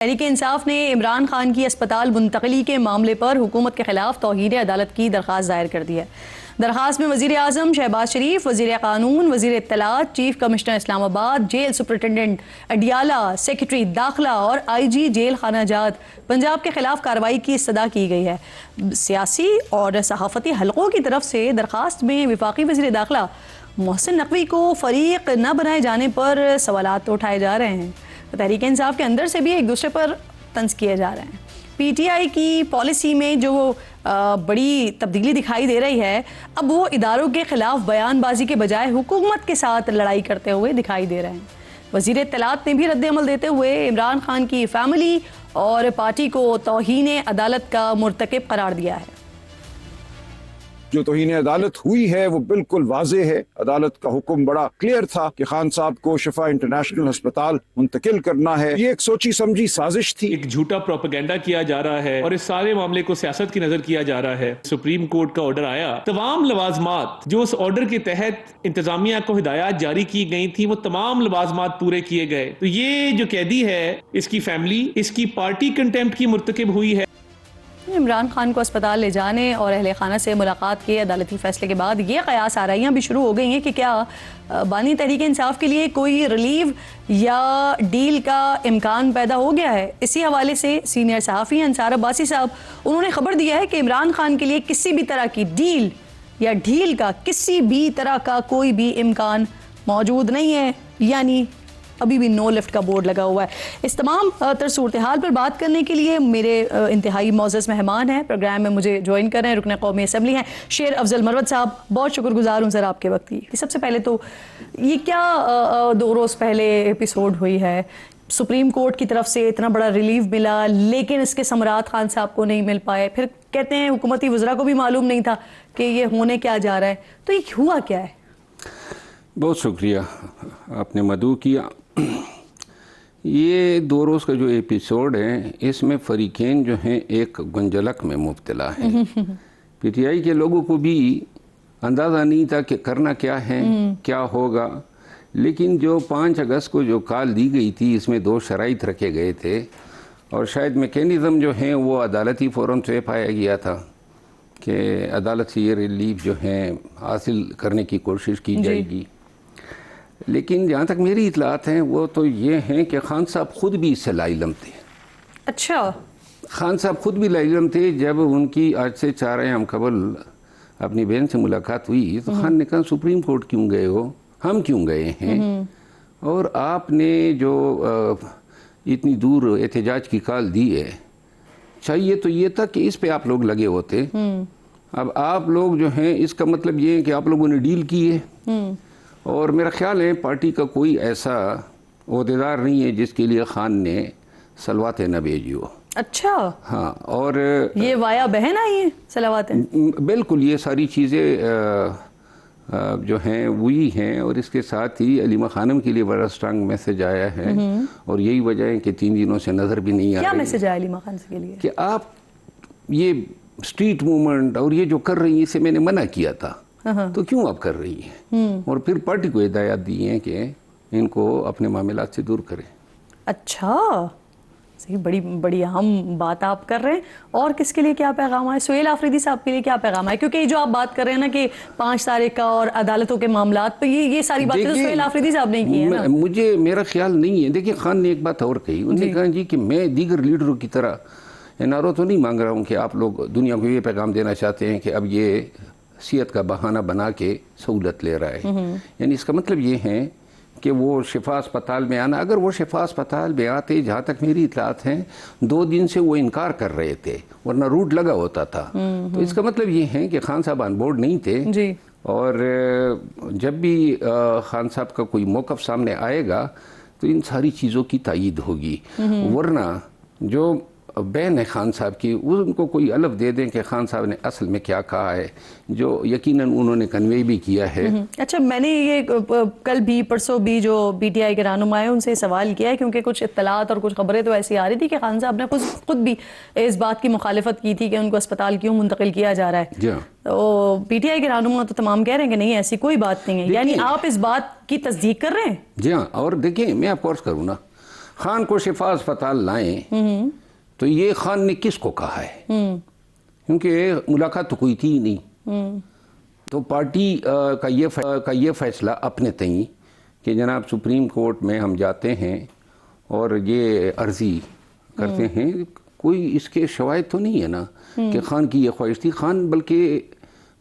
تحریک انصاف نے عمران خان کی اسپتال منتقلی کے معاملے پر حکومت کے خلاف توہین عدالت کی درخواست دائر کر دی ہے۔ درخواست میں وزیر اعظم شہباز شریف، وزیر قانون، وزیر اطلاعات، چیف کمشنر اسلام آباد، جیل سپرنٹنڈنٹ اڈیالہ، سیکریٹری داخلہ اور آئی جی جیل خانہ جات پنجاب کے خلاف کارروائی کی استدعا کی گئی ہے۔ سیاسی اور صحافتی حلقوں کی طرف سے درخواست میں وفاقی وزیر داخلہ محسن نقوی کو فریق نہ بنائے جانے پر سوالات اٹھائے جا رہے ہیں۔ تحریک انصاف کے اندر سے بھی ایک دوسرے پر طنز کیے جا رہے ہیں۔ پی ٹی آئی کی پالیسی میں جو بڑی تبدیلی دکھائی دے رہی ہے، اب وہ اداروں کے خلاف بیان بازی کے بجائے حکومت کے ساتھ لڑائی کرتے ہوئے دکھائی دے رہے ہیں۔ وزیر اطلاعات نے بھی رد عمل دیتے ہوئے عمران خان کی فیملی اور پارٹی کو توہین عدالت کا مرتکب قرار دیا ہے۔ جو توہین عدالت ہوئی ہے وہ بالکل واضح ہے۔ عدالت کا حکم بڑا کلیئر تھا کہ خان صاحب کو شفا انٹرنیشنل ہسپتال منتقل کرنا ہے۔ یہ ایک سوچی سمجھی سازش تھی، ایک جھوٹا پروپیگنڈا کیا جا رہا ہے اور اس سارے معاملے کو سیاست کی نظر کیا جا رہا ہے۔ سپریم کورٹ کا آرڈر آیا، تمام لوازمات جو اس آرڈر کے تحت انتظامیہ کو ہدایات جاری کی گئی تھی وہ تمام لوازمات پورے کیے گئے۔ تو یہ جو قیدی ہے، اس کی فیملی، اس کی پارٹی کنٹیمپٹ کی مرتکب ہوئی ہے۔ عمران خان کو اسپتال لے جانے اور اہل خانہ سے ملاقات کے عدالتی فیصلے کے بعد یہ قیاس آرائیاں بھی شروع ہو گئی ہیں کہ کیا بانی تحریک انصاف کے لیے کوئی ریلیو یا ڈیل کا امکان پیدا ہو گیا ہے۔ اسی حوالے سے سینئر صحافی انصار عباسی صاحب انہوں نے خبر دیا ہے کہ عمران خان کے لیے کسی بھی طرح کی ڈیل یا ڈھیل کا کسی بھی طرح کا کوئی بھی امکان موجود نہیں ہے، یعنی ابھی بھی نو لفٹ کا بورڈ لگا ہوا ہے۔ اس تمام تر صورتحال پر بات کرنے کے لیے میرے انتہائی معزز مہمان ہیں، پروگرام میں مجھے جوائن کر رہے ہیں رکن قومی اسمبلی ہیں شیر افضل مروت صاحب۔ بہت شکر گزار ہوں سر آپ کے وقت کی۔ سب سے پہلے تو یہ کیا 2 روز پہلے ایپیسوڈ ہوئی ہے، سپریم کورٹ کی طرف سے اتنا بڑا ریلیف ملا لیکن اس کے ثمرات خان صاحب کو نہیں مل پائے، پھر کہتے ہیں حکومتی وزراء کو بھی معلوم نہیں تھا کہ یہ ہونے کیا جا رہا ہے، تو یہ ہوا کیا ہے؟ بہت شکریہ آپ نے مدعو کیا۔ یہ 2 روز کا جو ایپیسوڈ ہے اس میں فریقین جو ہیں ایک گنجلک میں مبتلا ہیں۔ پی ٹی آئی کے لوگوں کو بھی اندازہ نہیں تھا کہ کرنا کیا ہے، کیا ہوگا، لیکن جو 5 اگست کو جو کال دی گئی تھی اس میں 2 شرائط رکھے گئے تھے اور شاید میکینزم جو ہیں وہ عدالتی فورم سے پایا گیا تھا کہ عدالت سے یہ ریلیف جو ہیں حاصل کرنے کی کوشش کی جائے گی۔ لیکن جہاں تک میری اطلاعات ہیں وہ تو یہ ہیں کہ خان صاحب خود بھی اس سے لاعلم تھے۔ اچھا، خان صاحب خود بھی لاعلم تھے۔ جب ان کی آج سے 4 ایام قبل اپنی بہن سے ملاقات ہوئی تو خان نے کہا سپریم کورٹ کیوں گئے ہو، ہم کیوں گئے ہیں، اور آپ نے جو اتنی دور احتجاج کی کال دی ہے، چاہیے تو یہ تھا کہ اس پہ آپ لوگ لگے ہوتے۔ اب آپ لوگ جو ہیں اس کا مطلب یہ ہے کہ آپ لوگوں نے ڈیل کی ہے، اور میرا خیال ہے پارٹی کا کوئی ایسا عہدیدار نہیں ہے جس کے لیے خان نے سلواتیں نہ بھیجی ہو۔ اچھا، ہاں، اور یہ وایا بہن آئی ہیں سلواتیں؟ بالکل، یہ ساری چیزیں جو ہیں وہی ہیں، اور اس کے ساتھ ہی علیمہ خانم کے لیے بڑا سٹرانگ میسج آیا ہے، اور یہی وجہ ہے کہ 3 دنوں سے نظر بھی نہیں آ رہی۔ کیا میسج آیا علیمہ خان کے لیے؟ کہ آپ یہ اسٹریٹ موومنٹ اور یہ جو کر رہی ہیں اسے میں نے منع کیا تھا، تو کیوں آپ کر رہی ہیں، اور پھر پارٹی کو ہدایات دی ہیں کہ ان کو اپنے معاملات سے دور کریں۔ اچھا، صحیح، بڑی اہم بات آپ کر رہے ہیں۔ اور کس کے لیے کیا پیغام ہے؟ سہیل آفریدی صاحب کے لیے کیا پیغام ہے؟ کیونکہ جو آپ بات کر رہے ہیں نا کہ 5 تاریخ کا اور عدالتوں کے معاملات پہ یہ ساری باتیں تو سہیل آفریدی صاحب نے کی ہیں نا۔ مجھے میرا خیال نہیں ہے، دیکھیں خان نے ایک بات اور کہی، انہوں نے کہا جی کہ میں دیگر لیڈروں کی طرح NRO تو نہیں مانگ رہا ہوں کہ آپ لوگ دنیا کو یہ پیغام دینا چاہتے ہیں کہ اب یہ صحت کا بہانہ بنا کے سہولت لے رہا ہے، یعنی اس کا مطلب یہ ہے کہ وہ شفا اسپتال میں آنا، اگر وہ شفا اسپتال میں آتے، جہاں تک میری اطلاعات ہیں 2 دن سے وہ انکار کر رہے تھے ورنہ روٹ لگا ہوتا تھا، تو اس کا مطلب یہ ہے کہ خان صاحب آن بورڈ نہیں تھے، اور جب بھی خان صاحب کا کوئی موقف سامنے آئے گا تو ان ساری چیزوں کی تائید ہوگی، ورنہ جو بین ہے خان صاحب کی ان کو کوئی الف دے دیں کہ خان صاحب نے اصل میں کیا کہا ہے، جو یقیناً انہوں نے کنوے بھی کیا ہے۔ اچھا، میں نے یہ کل بھی پرسوں بھی جو پی ٹی آئی کے رہنما ہیں ان سے سوال کیا ہے، کیونکہ کچھ اطلاعات اور کچھ خبریں تو ایسی آ رہی تھی کہ خان صاحب نے خود بھی اس بات کی مخالفت کی تھی کہ ان کو اسپتال کیوں منتقل کیا جا رہا ہے۔ تو پی ٹی آئی کے رہنما تو تمام کہہ رہے ہیں کہ نہیں ایسی کوئی بات نہیں ہے، یعنی آپ اس بات کی تصدیق کر رہے ہیں؟ جی ہاں، اور دیکھیں میں آپ کو عرض کروں نا، خان کو شفا اسپتال لائیں تو یہ خان نے کس کو کہا ہے؟ کیونکہ ملاقات تو کوئی تھی ہی نہیں. تو پارٹی کا یہ فیصلہ اپنے تئیں کہ جناب سپریم کورٹ میں ہم جاتے ہیں اور یہ عرضی کرتے ہیں، کوئی اس کے شواہد تو نہیں ہے نا کہ خان کی یہ خواہش تھی. خان بلکہ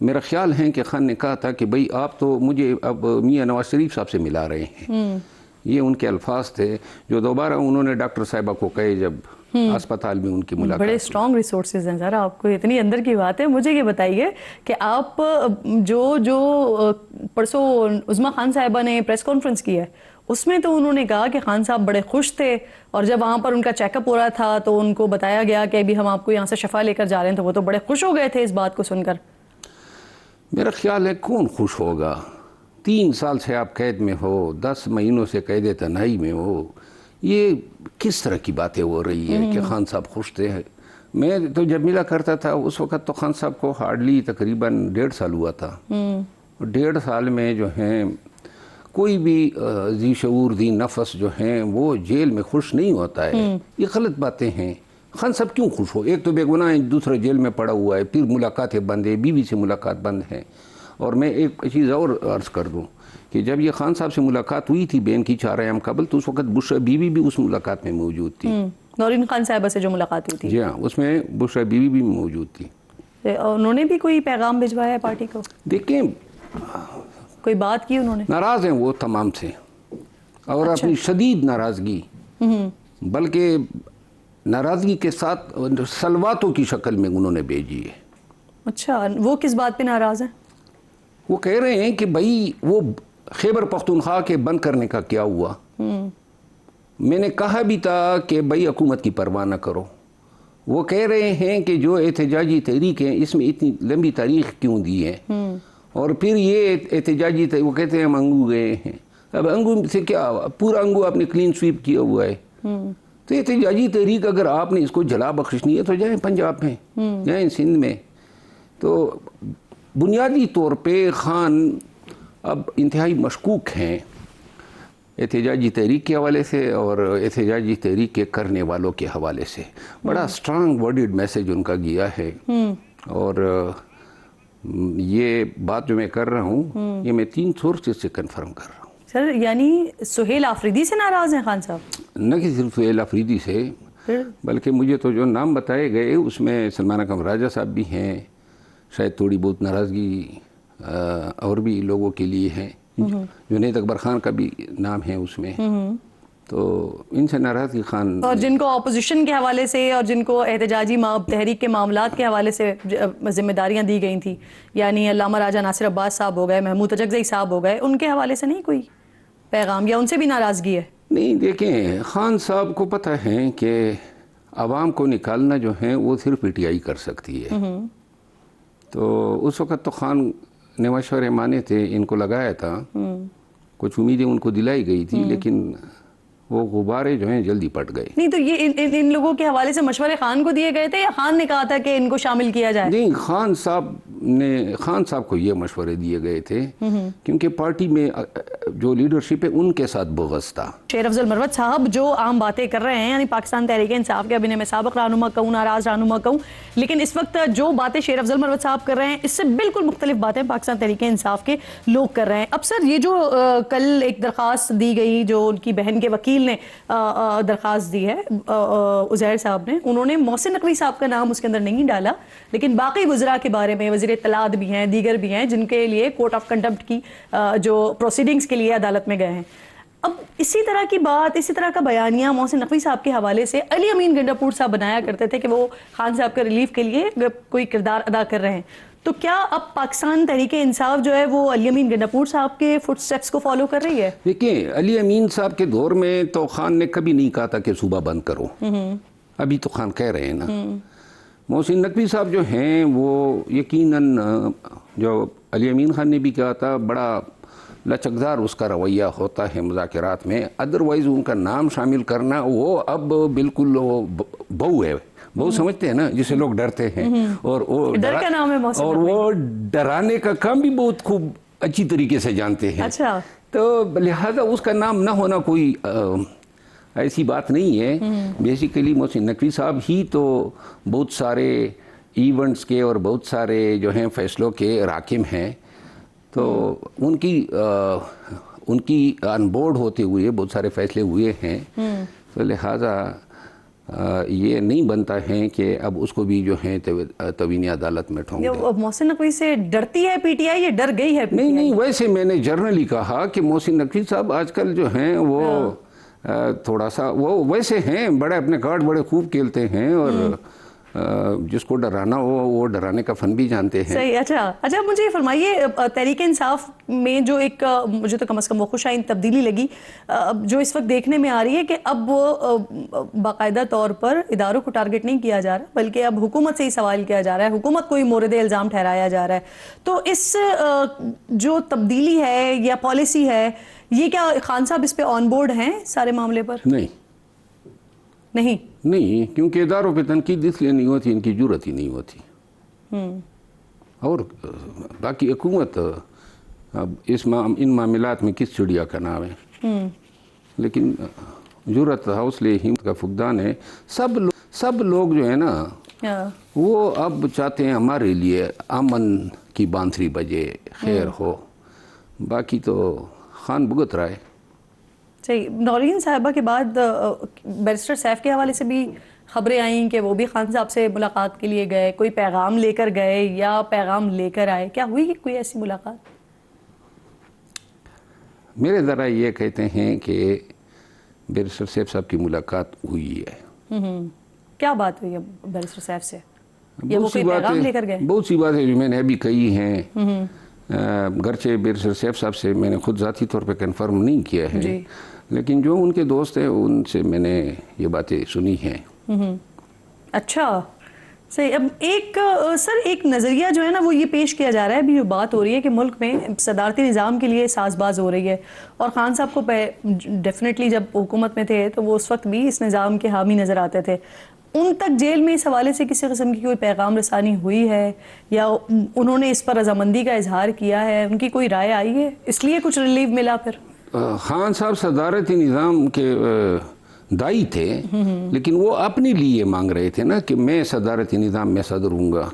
میرا خیال ہے کہ خان نے کہا تھا کہ بھئی آپ تو مجھے اب میاں نواز شریف صاحب سے ملا رہے ہیں. یہ ان کے الفاظ تھے جو دوبارہ انہوں نے ڈاکٹر صاحبہ کو کہے جب اسپتال میں ان کی ملاقات. بڑے اسٹرانگ ریسورسز ہیں سر، آپ کو اتنی اندر کی بات ہے. مجھے یہ بتائیے کہ آپ جو پرسوں عظمیٰ خان صاحبہ نے پریس کانفرنس کی ہے اس میں تو انہوں نے کہا کہ خان صاحب بڑے خوش تھے، اور جب وہاں پر ان کا چیک اپ ہو رہا تھا تو ان کو بتایا گیا کہ ابھی ہم آپ کو یہاں سے شفا لے کر جا رہے ہیں، تو وہ تو بڑے خوش ہو گئے تھے اس بات کو سن کر. میرا خیال ہے کون خوش ہوگا؟ 3 سال سے آپ قید میں ہو، 10 مہینوں سے قید تنہائی میں ہو، یہ کس طرح کی باتیں ہو رہی ہے کہ خان صاحب خوش تھے؟ میں تو جب ملا کرتا تھا اس وقت تو خان صاحب کو ہارڈلی تقریباً 1.5 سال ہوا تھا. 1.5 سال میں جو ہیں کوئی بھی ذی شعور ذی نفس جو ہیں وہ جیل میں خوش نہیں ہوتا ہے. یہ غلط باتیں ہیں. خان صاحب کیوں خوش ہو؟ ایک تو بے گناہ ہے، دوسرا جیل میں پڑا ہوا ہے، پھر ملاقاتیں بند ہیں، بیوی سے ملاقات بند ہے. اور میں ایک چیز اور عرض کر دوں کہ جب یہ خان صاحب سے ملاقات ہوئی تھی بین کی 4 ایام قبل، تو اس وقت بشرا بیوی بھی اس ملاقات میں موجود تھی. نورین خان صاحبہ سے جو ملاقات ہوئی تھی، جی ہاں، اس میں بشرا بیوی بھی موجود تھی. انہوں نے بھی کوئی پیغام بھجوایا ہے پارٹی کو؟ دیکھیں، کوئی بات کی انہوں نے؟ ناراض ہیں وہ تمام سے، اور اپنی شدید ناراضگی، بلکہ ناراضگی کے ساتھ سلواتوں کی شکل میں انہوں نے بھیجی ہے. اچھا، وہ کس بات پہ ناراض ہیں؟ وہ کہہ رہے ہیں کہ بھائی وہ خیبر پختونخوا کے بند کرنے کا کیا ہوا؟ میں نے کہا بھی تھا کہ بھائی حکومت کی پرواہ نہ کرو. وہ کہہ رہے ہیں کہ جو احتجاجی تحریک ہے اس میں اتنی لمبی تاریخ کیوں دی ہے؟ اور پھر یہ احتجاجی وہ کہتے ہیں ہم انگو گئے ہیں. اب انگو سے کیا؟ پورا انگو آپ نے کلین سویپ کیا ہوا ہے. تو احتجاجی تحریک اگر آپ نے اس کو جلا بخشنی ہے تو جائیں پنجاب میں، جائیں سندھ میں. تو بنیادی طور پہ خان اب انتہائی مشکوک ہیں احتجاجی تحریک کے حوالے سے اور احتجاجی تحریک کے کرنے والوں کے حوالے سے. بڑا اسٹرانگ ورڈڈ میسیج ان کا گیا ہے. اور یہ بات جو میں کر رہا ہوں یہ میں 3 سورسز سے کنفرم کر رہا ہوں. سر یعنی سہیل آفریدی سے ناراض ہیں خان صاحب؟ نہ کہ صرف سہیل آفریدی سے، بلکہ مجھے تو جو نام بتائے گئے اس میں سلمان اکرم راجہ صاحب بھی ہیں. شاید تھوڑی بہت ناراضگی اور بھی لوگوں کے لیے ہے. جنید اکبر خان کا بھی نام ہے اس میں. تو ان سے ناراضگی خان، اور جن کو اپوزیشن کے حوالے سے اور جن کو احتجاجی تحریک کے معاملات کے حوالے سے ذمہ داریاں دی گئی تھیں، یعنی علامہ راجہ ناصر عباس صاحب ہو گئے، محمود تجگزئی صاحب ہو گئے، ان کے حوالے سے نہیں کوئی پیغام یا ان سے بھی ناراضگی ہے؟ نہیں، دیکھیں خان صاحب کو پتہ ہے کہ عوام کو نکالنا جو ہے وہ صرف پی ٹی آئی کر سکتی ہے. تو اس وقت تو خان نے مشورے مانے تھے، ان کو لگایا تھا، کچھ امیدیں ان کو دلائی گئی تھی، لیکن وہ غبارے جو ہیں جلدی پٹ گئے. نہیں تو یہ ان لوگوں کے حوالے سے مشورے خان کو دیے گئے تھے یا خان نے کہا تھا کہ ان کو شامل کیا جائے؟ نہیں، خان صاحب کو یہ مشورے دیے گئے تھے کیونکہ پارٹی میں جو لیڈرشپ ہے ان کے ساتھ بغض تھا. شیر افضل مروت صاحب جو عام باتیں کر رہے ہیں، یعنی پاکستان تحریک انصاف کے ابھی میں سابق رہنما کہوں، ناراض رہنما کہوں، لیکن اس وقت جو باتیں شیر افضل مروت صاحب کر رہے ہیں اس سے بالکل مختلف باتیں پاکستان تحریک انصاف کے لوگ کر رہے ہیں. اب سر یہ جو کل ایک درخواست دی گئی جو ان کی بہن کے وکیل نے درخواست دی ہے عزیر صاحب نے، انہوں نے محسن نقوی صاحب کا نام اس کے اندر نہیں ڈالا، لیکن باقی وزراء کے بارے میں وزیر اطلاعات بھی ہیں، دیگر بھی ہیں جن کے لیے کورٹ آف کنڈمپٹ کی جو پروسیڈنگز کے لیے عدالت میں گئے ہیں. اب اسی طرح کی بات، اسی طرح کا بیانیہ محسن نقوی صاحب کے حوالے سے علی امین گنڈاپور صاحب بنایا کرتے تھے کہ وہ خان صاحب کے ریلیف کے لیے کوئی کردار ادا کر رہے ہیں. تو کیا اب پاکستان تحریک انصاف جو ہے وہ علی امین گنڈاپور صاحب کے فٹ سٹیپس کو فالو کر رہی ہے؟ دیکھیں، علی امین صاحب کے دور میں تو خان نے کبھی نہیں کہا تھا کہ صوبہ بند کرو. ابھی تو خان کہہ رہے ہیں نا. محسن نقوی صاحب جو ہیں وہ یقیناً جو علی امین خان نے بھی کہا تھا، بڑا لچکدار اس کا رویہ ہوتا ہے مذاکرات میں. ادروائز ان کا نام شامل کرنا وہ اب بالکل بہو ہے. بہو سمجھتے ہیں نا جسے لوگ ڈرتے ہیں، اور ڈر کا نام ہے محسن اور وہ ڈرانے کا کام بھی بہت خوب اچھی طریقے سے جانتے ہیں. اچھا، تو لہذا اس کا نام نہ ہونا کوئی ایسی بات نہیں ہے. بیسیکلی محسن نقوی صاحب ہی تو بہت سارے ایونٹس کے اور بہت سارے جو ہیں فیصلوں کے راکم ہیں. تو ان کی آن بورڈ ہوتے ہوئے بہت سارے فیصلے ہوئے ہیں. تو لہٰذا یہ نہیں بنتا ہے کہ اب اس کو بھی جو ہے توہین عدالت میں ٹھونک دیں. محسن نقوی سے ڈرتی ہے پی ٹی آئی یا ڈر گئی ہے پی ٹی آئی؟ نہیں، ویسے میں نے جرنلی کہا کہ محسن نقوی صاحب آج کل جو ہیں وہ تھوڑا سا وہ ویسے ہیں، بڑے اپنے کارڈ بڑے خوب کھیلتے ہیں اور جس کو ڈرانا ہو وہ ڈرانے کا فن بھی جانتے ہیں. صحیح. اچھا مجھے یہ فرمائیے، تحریک انصاف میں جو ایک مجھے تو کم از کم وہ خوش آئند تبدیلی لگی جو اس وقت دیکھنے میں آ رہی ہے کہ اب باقاعدہ طور پر اداروں کو ٹارگٹ نہیں کیا جا رہا بلکہ اب حکومت سے ہی سوال کیا جا رہا ہے، حکومت کو ہی مورد الزام ٹھہرایا جا رہا ہے. تو اس جو تبدیلی ہے یا پالیسی ہے، یہ کیا خان صاحب اس پہ آن بورڈ ہیں سارے معاملے پر؟ نہیں، کیونکہ اداروں پہ تنقید اس لیے نہیں ہوتی، ان کی جرت ہی نہیں ہوتی. اور باقی حکومت اب ان معاملات میں کس چڑیا کا نام ہے، لیکن جرت، حوصلے، ہمت کا فقدان ہے. سب لوگ جو ہے نا وہ اب چاہتے ہیں ہمارے لیے امن کی بانسری بجے، خیر ہو. باقی تو خان بھگت رہا ہے. صحیح. نورین صاحبہ کے بعد بیرسٹر سیف کے حوالے سے بھی خبریں آئیں کہ وہ بھی خان صاحب سے ملاقات کے لیے گئے، کوئی پیغام لے کر گئے یا پیغام لے کر آئے، کیا ہوئی کوئی ایسی ملاقات؟ میرے ذرا یہ کہتے ہیں کہ بیرسٹر سیف صاحب کی ملاقات ہوئی ہے. کیا بات ہوئی ہے بیرسٹر سیف سے؟ یا وہ کوئی پیغام لے کر گئے؟ بہت سی باتیں جو میں نے ابھی کہی ہیں، گرچہ بیرسٹر سیف صاحب سے میں نے خود ذاتی طور پہ کنفرم نہیں کیا ہے، لیکن جو ان کے دوست ہیں ان سے میں نے یہ باتیں سنی ہیں. اچھا صحیح. اب ایک نظریہ جو ہے نا وہ یہ پیش کیا جا رہا ہے، ابھی جو بات ہو رہی ہے کہ ملک میں صدارتی نظام کے لیے ساز باز ہو رہی ہے، اور خان صاحب کو ڈیفینیٹلی جب حکومت میں تھے تو وہ اس وقت بھی اس نظام کے حامی نظر آتے تھے. ان تک جیل میں اس حوالے سے کسی قسم کی کوئی پیغام رسانی ہوئی ہے یا انہوں نے اس پر رضامندی کا اظہار کیا ہے، ان کی کوئی رائے آئی ہے، اس لیے کچھ ریلیف ملا؟ پھر خان صاحب صدارتی نظام کے دائی تھے، لیکن وہ اپنے لیے مانگ رہے تھے نا کہ میں صدارتی نظام میں صدر ہوں گا.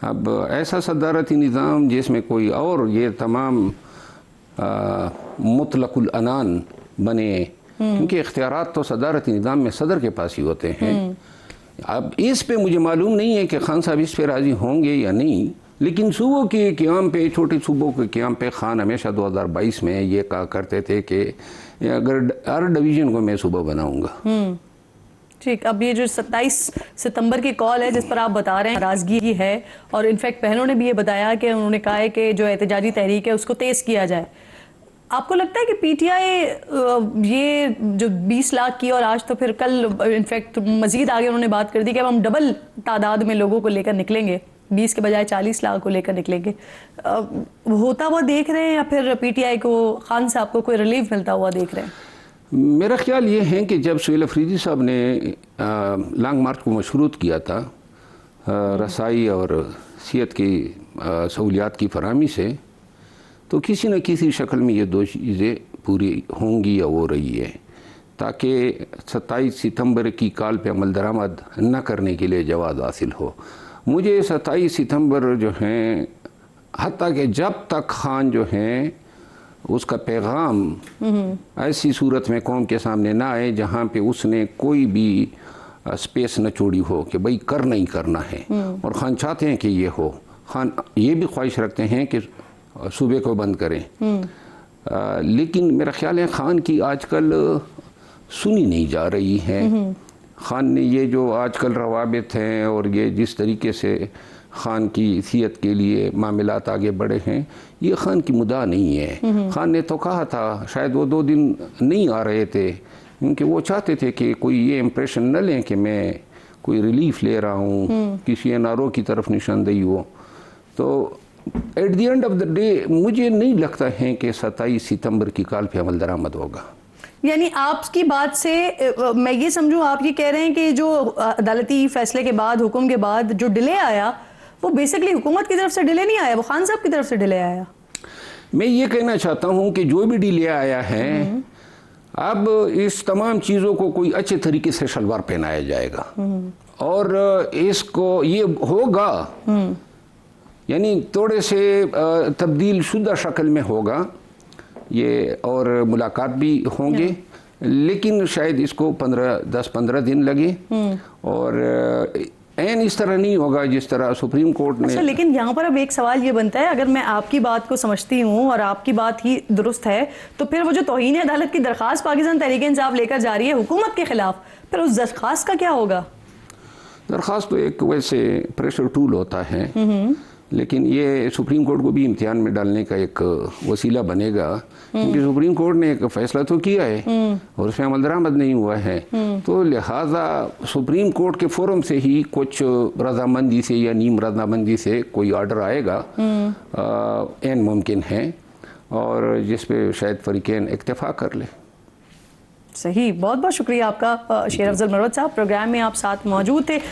اب ایسا صدارتی نظام جس میں کوئی اور یہ تمام مطلق العنان بنے، کیونکہ اختیارات تو صدارتی نظام میں صدر کے پاس ہی ہوتے ہیں. اب اس پہ مجھے معلوم نہیں ہے کہ خان صاحب اس پہ راضی ہوں گے یا نہیں، لیکن صوبوں کے قیام پہ، چھوٹے صوبوں کے قیام پہ خان ہمیشہ 2022 میں یہ کہا کرتے تھے کہ اگر ہر ڈویژن کو میں صوبہ بناؤں گا. ٹھیک. اب یہ جو 27 ستمبر کی کال ہے جس پر آپ بتا رہے ہیں ناراضگی ہے، اور انفیکٹ بہنوں نے بھی یہ بتایا کہ انہوں نے کہا ہے کہ جو احتجاجی تحریک ہے اس کو تیز کیا جائے. آپ کو لگتا ہے کہ پی ٹی آئی یہ جو 20 لاکھ کی اور آج تو پھر کل انفیکٹ مزید آگے انہوں نے بات کر دی کہ اب ہم ڈبل تعداد میں لوگوں کو لے کر نکلیں گے، 20 کے بجائے 40 لاکھ کو لے کر نکلیں گے، ہوتا ہوا دیکھ رہے ہیں یا پھر پی ٹی آئی کو، خان صاحب کو کوئی ریلیف ملتا ہوا دیکھ رہے ہیں؟ میرا خیال یہ ہے کہ جب سہیل افریدی صاحب نے لانگ مارچ کو مشروط کیا تھا رسائی اور صحت کی سہولیات کی فراہمی سے، تو کسی نہ کسی شکل میں یہ دو چیزیں پوری ہوں گی یا ہو رہی ہے، تاکہ 27 ستمبر کی کال پہ عمل درآمد نہ کرنے کے لیے جواز حاصل ہو. مجھے 27 ستمبر جو ہیں، حتیٰ کہ جب تک خان جو ہیں اس کا پیغام ایسی صورت میں قوم کے سامنے نہ آئے جہاں پہ اس نے کوئی بھی سپیس نہ چھوڑی ہو کہ بھئی کرنا ہی کرنا ہے، اور خان چاہتے ہیں کہ یہ ہو. خان یہ بھی خواہش رکھتے ہیں کہ صوبے کو بند کریں، لیکن میرا خیال ہے خان کی آج کل سنی نہیں جا رہی ہے. خان نے یہ جو آج کل روابط ہیں اور یہ جس طریقے سے خان کی صحت کے لیے معاملات آگے بڑھے ہیں، یہ خان کی مدعا نہیں ہے. خان نے تو کہا تھا، شاید وہ 2 دن نہیں آ رہے تھے کیونکہ وہ چاہتے تھے کہ کوئی یہ امپریشن نہ لیں کہ میں کوئی ریلیف لے رہا ہوں، کسی این آر او کی طرف نشاندہی ہو. تو at the end of the day مجھے نہیں لگتا ہے کہ 27 ستمبر کی کال پہ عمل درآمد ہوگا. یعنی آپ کی بات سے میں یہ سمجھوں، آپ یہ کہہ رہے ہیں کہ جو عدالتی فیصلے کے بعد، حکم کے بعد جو ڈیلے آیا وہ بیسکلی حکومت کی طرف سے ڈیلے نہیں آیا، وہ خان صاحب کی طرف سے ڈیلے آیا. میں یہ کہنا چاہتا ہوں کہ جو بھی ڈیلے آیا ہے اب اس تمام چیزوں کو کوئی اچھے طریقے سے شلوار پہنایا جائے گا اور اس کو یہ ہوگا یعنی تھوڑے سے تبدیل شدہ شکل میں ہوگا یہ، اور ملاقات بھی ہوں گے، لیکن شاید اس کو 10-15 دن لگے اور اس طرح نہیں ہوگا جس طرح سپریم کورٹ نے۔ اچھا، لیکن یہاں پر اب ایک سوال یہ بنتا ہے، اگر میں آپ کی بات کو سمجھتی ہوں اور آپ کی بات ہی درست ہے، تو پھر وہ جو توہین عدالت کی درخواست پاکستان تحریک انصاف لے کر جا رہی ہے حکومت کے خلاف، پھر اس درخواست کا کیا ہوگا؟ درخواست تو ایک ویسے پریشر ٹول ہوتا ہے، لیکن یہ سپریم کورٹ کو بھی امتحان میں ڈالنے کا ایک وسیلہ بنے گا، کیونکہ سپریم کورٹ نے ایک فیصلہ تو کیا ہے اور اس میں عمل درآمد نہیں ہوا ہے، تو لہٰذا سپریم کورٹ کے فورم سے ہی کچھ رضامندی سے یا نیم رضامندی سے کوئی آرڈر آئے گا، عین ممکن ہے، اور جس پہ شاید فریقین اکتفا کر لے۔ صحیح، بہت بہت شکریہ آپ کا شیر افضل مروت صاحب، پروگرام میں آپ ساتھ موجود تھے۔